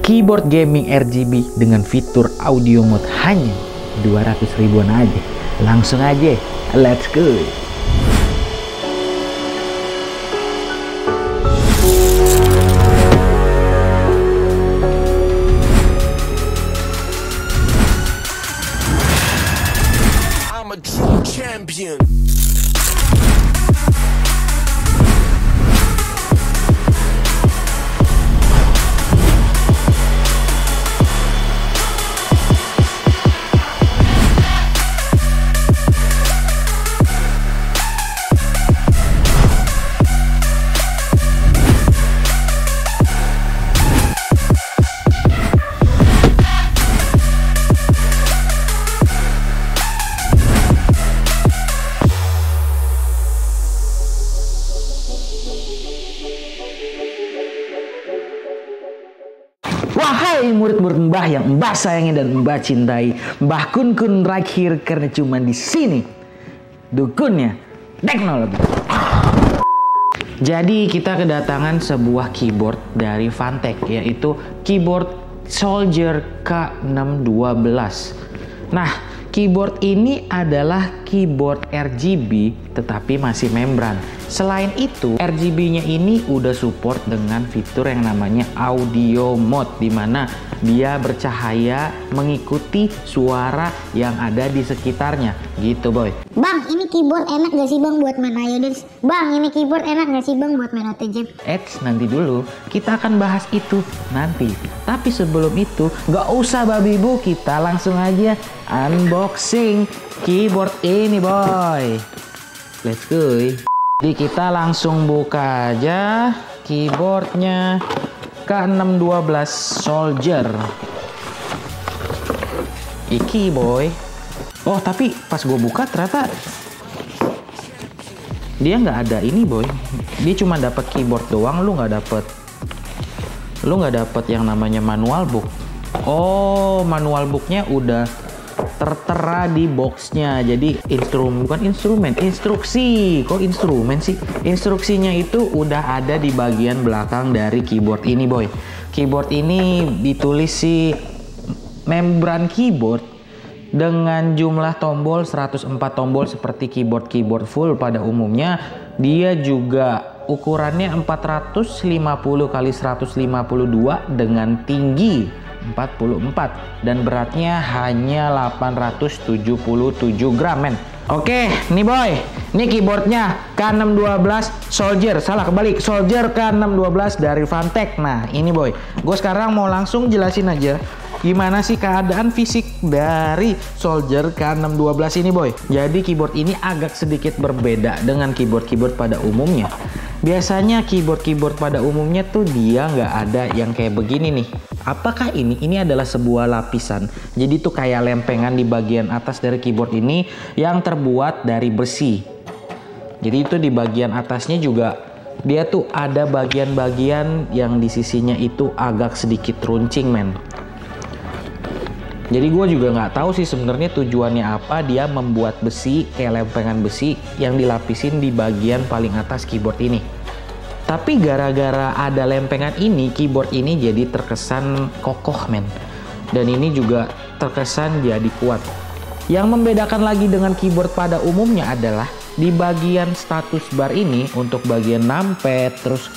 Keyboard gaming RGB dengan fitur audio mode hanya 200 ribuan aja. Langsung aja, let's go. I'm a true champion. Wahai murid-murid Mbah yang Mbah sayangi dan Mbah cintai, Mbah Kun Kun right here karena cuma di sini dukunnya teknologi. Jadi kita kedatangan sebuah keyboard dari Phanteks, yaitu keyboard Soldier K612. Nah, keyboard ini adalah keyboard RGB tetapi masih membran. Selain itu, RGB-nya ini udah support dengan fitur yang namanya audio mode, dimana dia bercahaya mengikuti suara yang ada di sekitarnya, gitu boy. Bang, ini keyboard enak gak sih bang buat main iOS? Bang, ini keyboard enak gak sih bang buat main OTG? Nanti dulu, kita akan bahas itu nanti. Tapi sebelum itu, gak usah babi bu, kita langsung aja unboxing keyboard ini boy. Let's go. Jadi kita langsung buka aja keyboardnya K612 Soldier. Iki boy. Oh tapi pas gue buka ternyata dia nggak ada ini boy. Dia cuma dapat keyboard doang. Lu nggak dapet yang namanya manual book. Oh, manual booknya udah tertera di boxnya. Jadi instruksi. Kok instrumen sih? Instruksinya itu udah ada di bagian belakang dari keyboard ini boy. Keyboard ini ditulis si membran keyboard dengan jumlah tombol 104 tombol seperti keyboard full pada umumnya. Dia juga ukurannya 450 x 152 dengan tinggi 44 dan beratnya hanya 877 gram men. Oke nih boy, ini keyboardnya K612 Soldier, salah kebalik, Soldier K612 dari Phanteks. Nah ini boy, gue sekarang mau langsung jelasin aja gimana sih keadaan fisik dari Soldier K612 ini boy. Jadi keyboard ini agak sedikit berbeda dengan keyboard pada umumnya. Biasanya keyboard pada umumnya tuh dia nggak ada yang kayak begini nih. Apakah ini? Ini adalah sebuah lapisan. Jadi tuh kayak lempengan di bagian atas dari keyboard ini yang terbuat dari besi. Jadi itu di bagian atasnya juga dia tuh ada bagian-bagian yang di sisinya itu agak sedikit runcing men. Jadi gue juga nggak tahu sih sebenarnya tujuannya apa dia membuat besi kayak lempengan besi yang dilapisin di bagian paling atas keyboard ini. Tapi gara-gara ada lempengan ini, keyboard ini jadi terkesan kokoh men. Dan ini juga terkesan jadi kuat. Yang membedakan lagi dengan keyboard pada umumnya adalah di bagian status bar ini untuk bagian numpad, terus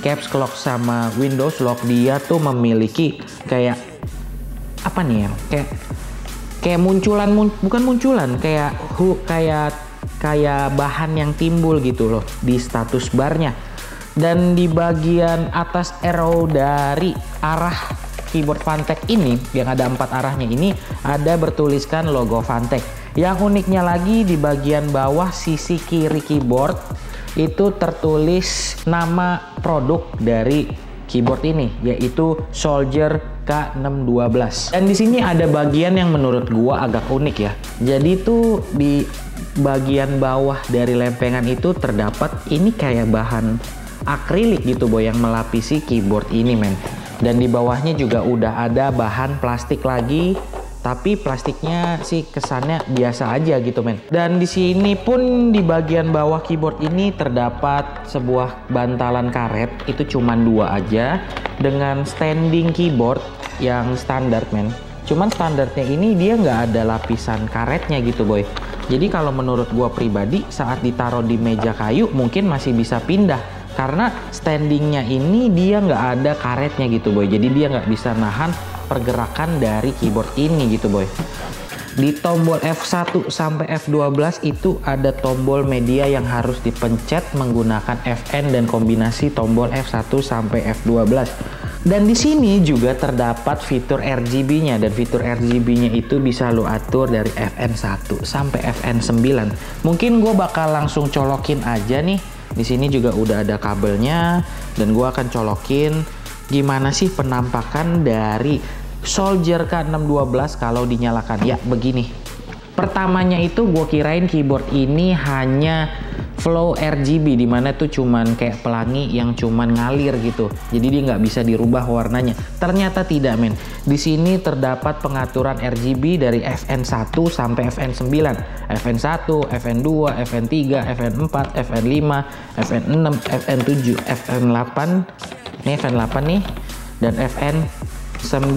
caps lock sama Windows lock, dia tuh memiliki kayak apa nih ya? Kayak munculan, bukan munculan, kayak bahan yang timbul gitu loh di status barnya. Dan di bagian atas arrow dari arah keyboard Phanteks ini yang ada 4 arahnya ini ada bertuliskan logo Phanteks. Yang uniknya lagi di bagian bawah sisi kiri keyboard itu tertulis nama produk dari keyboard ini, yaitu Soldier K612. Dan di sini ada bagian yang menurut gua agak unik ya. Jadi tuh di bagian bawah dari lempengan itu terdapat ini kayak bahan akrilik gitu boy yang melapisi keyboard ini men. Dan di bawahnya juga udah ada bahan plastik lagi Tapi plastiknya sih kesannya biasa aja gitu men. Dan di sini pun di bagian bawah keyboard ini terdapat sebuah bantalan karet, itu cuman 2 aja dengan standing keyboard yang standar men. Cuman standarnya ini dia nggak ada lapisan karetnya gitu boy. Jadi kalau menurut gua pribadi saat ditaruh di meja kayu mungkin masih bisa pindah. Karena standingnya ini dia nggak ada karetnya gitu boy. Jadi dia nggak bisa nahan pergerakan dari keyboard ini gitu boy. Di tombol F1 sampai F12 itu ada tombol media yang harus dipencet menggunakan Fn dan kombinasi tombol F1 sampai F12. Dan di sini juga terdapat fitur RGB-nya, dan fitur RGB-nya itu bisa lo atur dari Fn1 sampai Fn9. Mungkin gue bakal langsung colokin aja nih. Di sini juga udah ada kabelnya dan gue akan colokin gimana sih penampakan dari Soldier K612 kalau dinyalakan. Ya begini. Pertamanya itu gue kirain keyboard ini hanya flow RGB, dimana tuh cuman kayak pelangi yang cuman ngalir gitu. Jadi dia nggak bisa dirubah warnanya. Ternyata tidak men. Di sini terdapat pengaturan RGB dari Fn1 sampai Fn9, Fn1, Fn2, Fn3, Fn4, Fn5, Fn6, Fn7, Fn8. Ini Fn8 nih dan Fn9.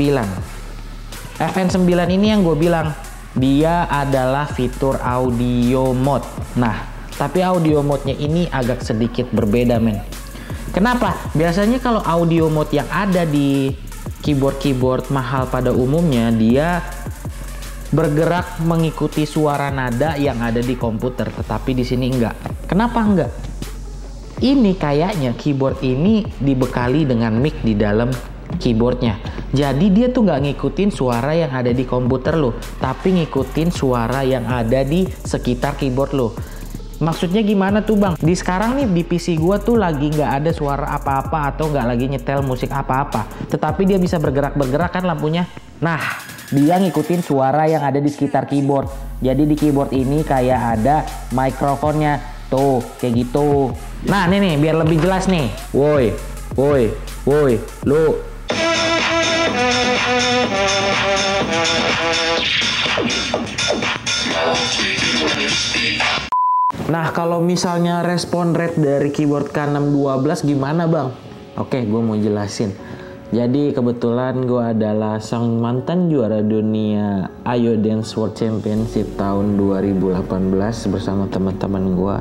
Fn9 ini yang gue bilang dia adalah fitur audio mode. Nah, tapi audio mode-nya ini agak sedikit berbeda men. Kenapa? Biasanya kalau audio mode yang ada di keyboard mahal pada umumnya dia bergerak mengikuti suara nada yang ada di komputer, tetapi di sini enggak. Kenapa enggak? Ini kayaknya keyboard ini dibekali dengan mic di dalam keyboardnya. Jadi dia tuh nggak ngikutin suara yang ada di komputer lo, tapi ngikutin suara yang ada di sekitar keyboard lo. Maksudnya gimana tuh bang? Di sekarang nih di PC gua tuh lagi nggak ada suara apa-apa atau nggak lagi nyetel musik apa-apa, tetapi dia bisa bergerak-bergerak kan lampunya. Nah, dia ngikutin suara yang ada di sekitar keyboard. Jadi di keyboard ini kayak ada mikrofonnya tuh kayak gitu. Nah nih biar lebih jelas nih. Woi, lu. Nah kalau misalnya respon rate dari keyboard K612 gimana bang? Oke, gue mau jelasin. Jadi kebetulan gue adalah sang mantan juara dunia Ayo Dance World Championship tahun 2018 bersama teman-teman gue.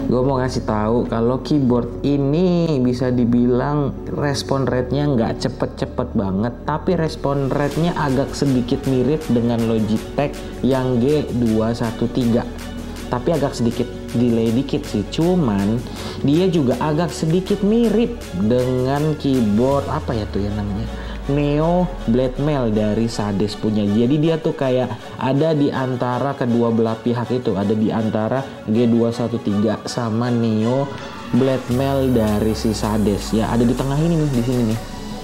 Gue mau ngasih tahu kalau keyboard ini bisa dibilang respon rate-nya nggak cepet-cepet banget, tapi respon rate-nya agak sedikit mirip dengan Logitech yang G213. Tapi agak sedikit delay dikit sih, cuman dia juga agak sedikit mirip dengan keyboard apa ya tuh yang namanya Neo Blackmail dari Sades punya. Jadi dia tuh kayak ada di antara kedua belah pihak itu, ada di antara G213 sama Neo Blackmail dari si Sades ya, ada di tengah ini nih, di sini nih.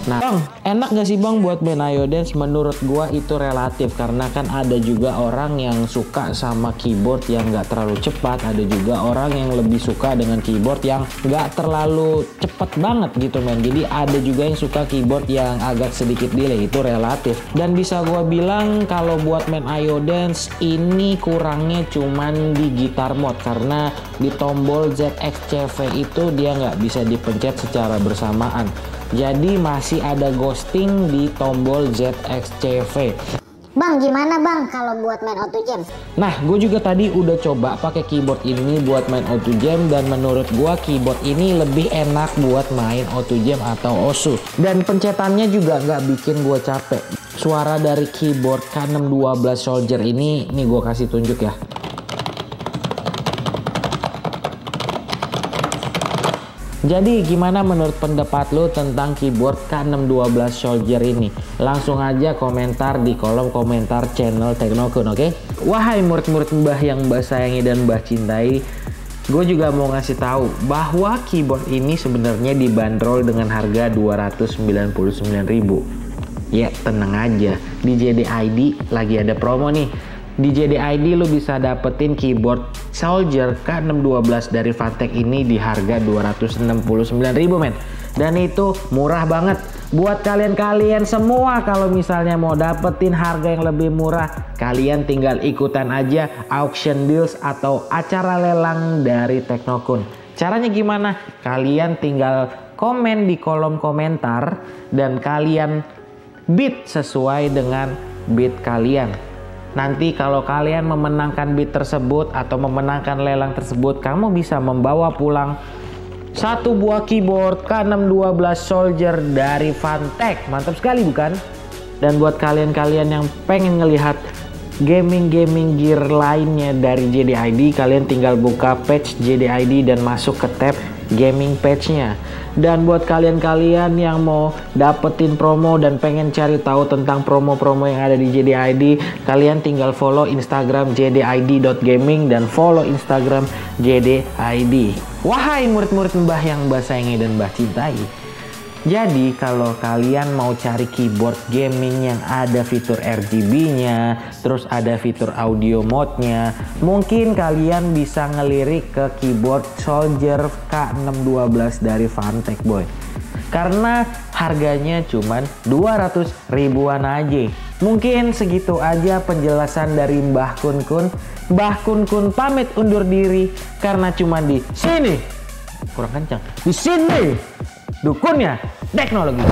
Nah bang, enak gak sih bang buat main Ayo Dance? Menurut gua itu relatif, karena kan ada juga orang yang suka sama keyboard yang gak terlalu cepat, ada juga orang yang lebih suka dengan keyboard yang gak terlalu cepat banget gitu men. Jadi ada juga yang suka keyboard yang agak sedikit delay, itu relatif. Dan bisa gua bilang kalau buat main Ayo Dance ini kurangnya cuman di gitar mode, karena di tombol ZXCV itu dia nggak bisa dipencet secara bersamaan. Jadi masih ada ghosting di tombol ZXCV. Bang, gimana bang kalau buat main Auto Jam? Nah, gue juga tadi udah coba pakai keyboard ini buat main Auto Jam, dan menurut gue keyboard ini lebih enak buat main Auto Jam atau OSU. Dan pencetannya juga nggak bikin gue capek. Suara dari keyboard K612 Soldier ini, nih gue kasih tunjuk ya. Jadi gimana menurut pendapat lo tentang keyboard K612 Soldier ini? Langsung aja komentar di kolom komentar channel Teknokun, oke? Wahai murid-murid mbah yang mbah sayangi dan mbah cintai, gue juga mau ngasih tahu bahwa keyboard ini sebenarnya dibanderol dengan harga 299.000. Ya tenang aja, di JDID lagi ada promo nih. Di JDID lu bisa dapetin keyboard Soldier K612 dari Fantech ini di harga 269.000 men. Dan itu murah banget. Buat kalian-kalian semua, kalau misalnya mau dapetin harga yang lebih murah, kalian tinggal ikutan aja auction deals atau acara lelang dari Teknokun. Caranya gimana? Kalian tinggal komen di kolom komentar dan kalian bid sesuai dengan bid kalian. Nanti kalau kalian memenangkan bid tersebut atau memenangkan lelang tersebut, kamu bisa membawa pulang satu buah keyboard K612 Soldier dari Fantech. Mantap sekali bukan? Dan buat kalian-kalian yang pengen ngelihat gaming gear lainnya dari JDID, kalian tinggal buka page JDID dan masuk ke tab gaming page-nya. Dan buat kalian-kalian yang mau dapetin promo dan pengen cari tahu tentang promo-promo yang ada di JDID, kalian tinggal follow Instagram jdid.gaming dan follow Instagram JDID. Wahai murid-murid Mbah yang Mbah sayangi dan Mbah cintai, jadi kalau kalian mau cari keyboard gaming yang ada fitur RGB-nya, terus ada fitur audio mode-nya, mungkin kalian bisa ngelirik ke keyboard Soldier K612 dari Fantech boy. Karena harganya cuman 200 ribuan aja. Mungkin segitu aja penjelasan dari Mbah Kun Kun. Mbah Kun Kun pamit undur diri karena cuma di sini. Kurang kencang. Di sini. Dukunnya teknologi.